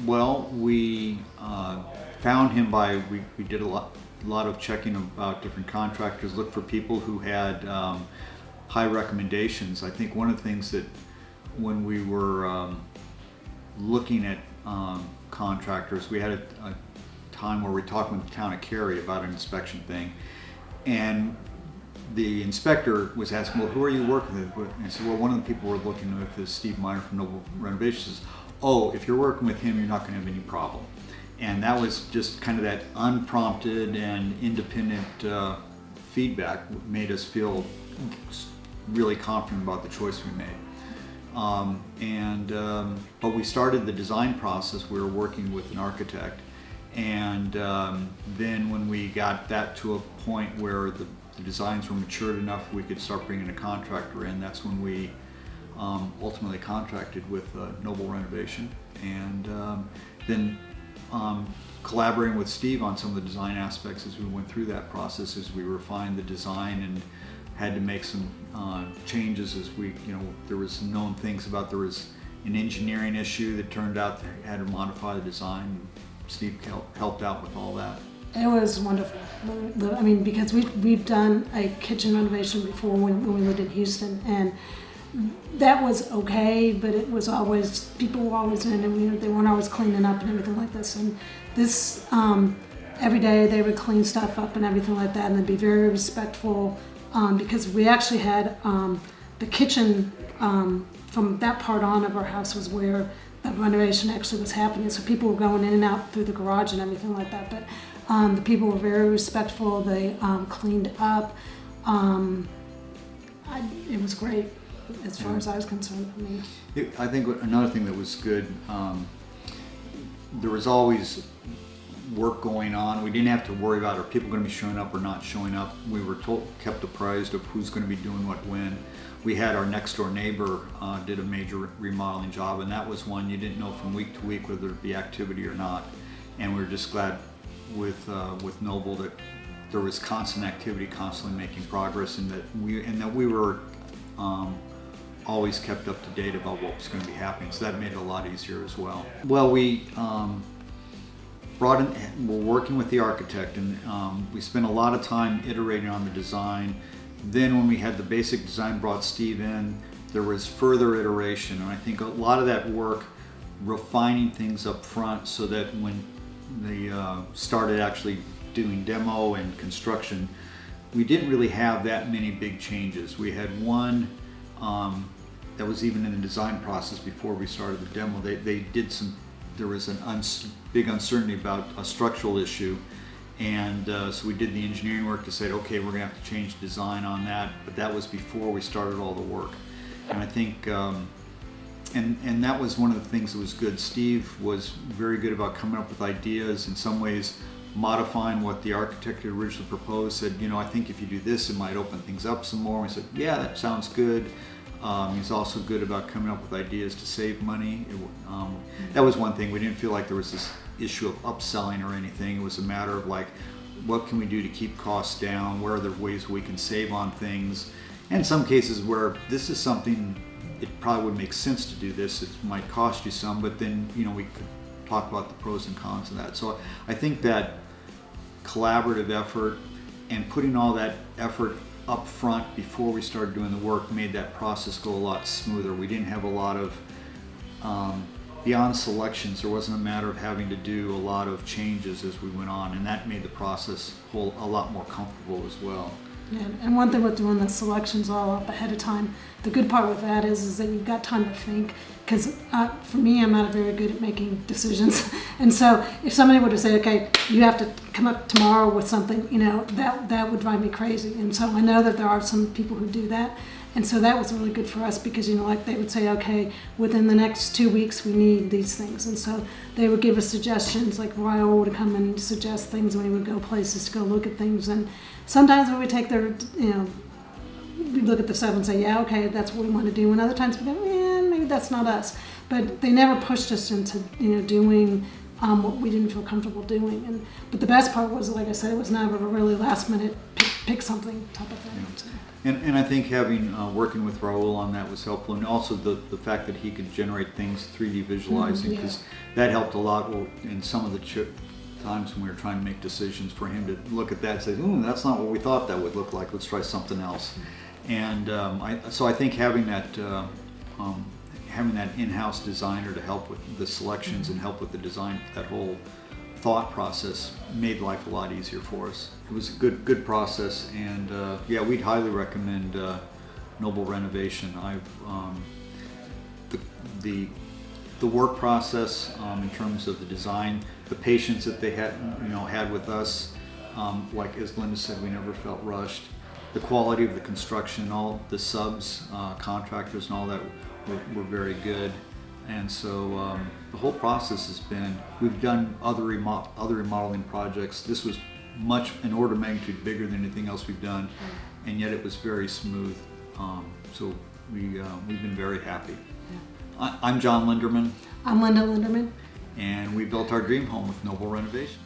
Well, we found him by, we did a lot of checking about different contractors, looked for people who had high recommendations. I think one of the things that when we were looking at contractors, we had a time where we were talking with the town of Cary about an inspection thing, and the inspector was asking, well, who are you working with? And I said, well, one of the people we're looking with is Steve Miner from Noble Renovation. He says, oh, if you're working with him, you're not going to have any problem. And that was just kind of that unprompted and independent feedback made us feel really confident about the choice we made. But we started the design process. We were working with an architect, and then when we got that to a point where the designs were matured enough we could start bringing a contractor in, that's when we ultimately contracted with Noble Renovation, and then collaborating with Steve on some of the design aspects as we went through that process, as we refined the design and had to make some changes as we, there was some known things about, there was an engineering issue that turned out they had to modify the design. Steve helped out with all that. It was wonderful. I mean, because we've done a kitchen renovation before when we lived in Houston, and that was okay, but it was always, people were always in, and they weren't always cleaning up and everything like this. And this, every day they would clean stuff up and everything like that, and they'd be very respectful, because we actually had the kitchen from that part on of our house was where the renovation actually was happening. So people were going in and out through the garage and everything like that. But the people were very respectful. They cleaned up. It was great as far as I was concerned for me. I think another thing that was good, there was always work going on. We didn't have to worry about, are people going to be showing up or not showing up. We were kept apprised of who's going to be doing what when. We had our next door neighbor did a major remodeling job, and that was one you didn't know from week to week whether there'd be activity or not. And we were just glad with Noble that there was constant activity, constantly making progress, and that we were always kept up to date about what was going to be happening. So that made it a lot easier as well. Well, we we're working with the architect, and we spent a lot of time iterating on the design. Then when we had the basic design, brought Steve in, there was further iteration, and I think a lot of that work refining things up front so that when they started actually doing demo and construction, we didn't really have that many big changes. We had one that was even in the design process before we started the demo. They did some, there was a big uncertainty about a structural issue, and so we did the engineering work to say, okay, we're gonna have to change design on that, but that was before we started all the work. And I think, and that was one of the things that was good. Steve was very good about coming up with ideas, in some ways modifying what the architect had originally proposed. Said, I think if you do this, it might open things up some more. We said, yeah, that sounds good. He's also good about coming up with ideas to save money. That was one thing. We didn't feel like there was this issue of upselling or anything. It was a matter of like, what can we do to keep costs down? Where are the ways we can save on things? And in some cases where this is something, it probably would make sense to do this. It might cost you some, but then, we could talk about the pros and cons of that. So I think that collaborative effort and putting all that effort up front before we started doing the work made that process go a lot smoother. We didn't have a lot of beyond selections. There wasn't a matter of having to do a lot of changes as we went on, and that made the process a lot more comfortable as well. Yeah, and one thing with doing the selections all up ahead of time, the good part with that is that you've got time to think. Because for me, I'm not very good at making decisions, and so if somebody were to say, "Okay, you have to come up tomorrow with something," that would drive me crazy. And so I know that there are some people who do that, and so that was really good for us because like they would say, "Okay, within the next 2 weeks, we need these things," and so they would give us suggestions. Like Ryle would come and suggest things, and we would go places to go look at things, and sometimes we would take their, we look at the stuff and say, yeah, okay, that's what we want to do. And other times we go, maybe that's not us. But they never pushed us into, doing what we didn't feel comfortable doing. But the best part was, like I said, it was never a really last minute pick something type of thing. Yeah. So, And I think having, working with Raul on that was helpful, and also the fact that he could generate things 3D visualizing, yeah. because that helped a lot in some of the times when we were trying to make decisions, for him to look at that and say, ooh, that's not what we thought that would look like, let's try something else. And so I think having that in-house designer to help with the selections and help with the design, that whole thought process made life a lot easier for us. It was a good process, and yeah, we'd highly recommend Noble Renovation. The work process in terms of the design, the patience that they had with us, like as Linda said, we never felt rushed. The quality of the construction, all the subs, contractors, and all that were very good. And so the whole process has been, we've done other remodeling projects. This was much, an order of magnitude bigger than anything else we've done, and yet it was very smooth. So we've been very happy. I'm John Linderman. I'm Linda Linderman. And we built our dream home with Noble Renovation.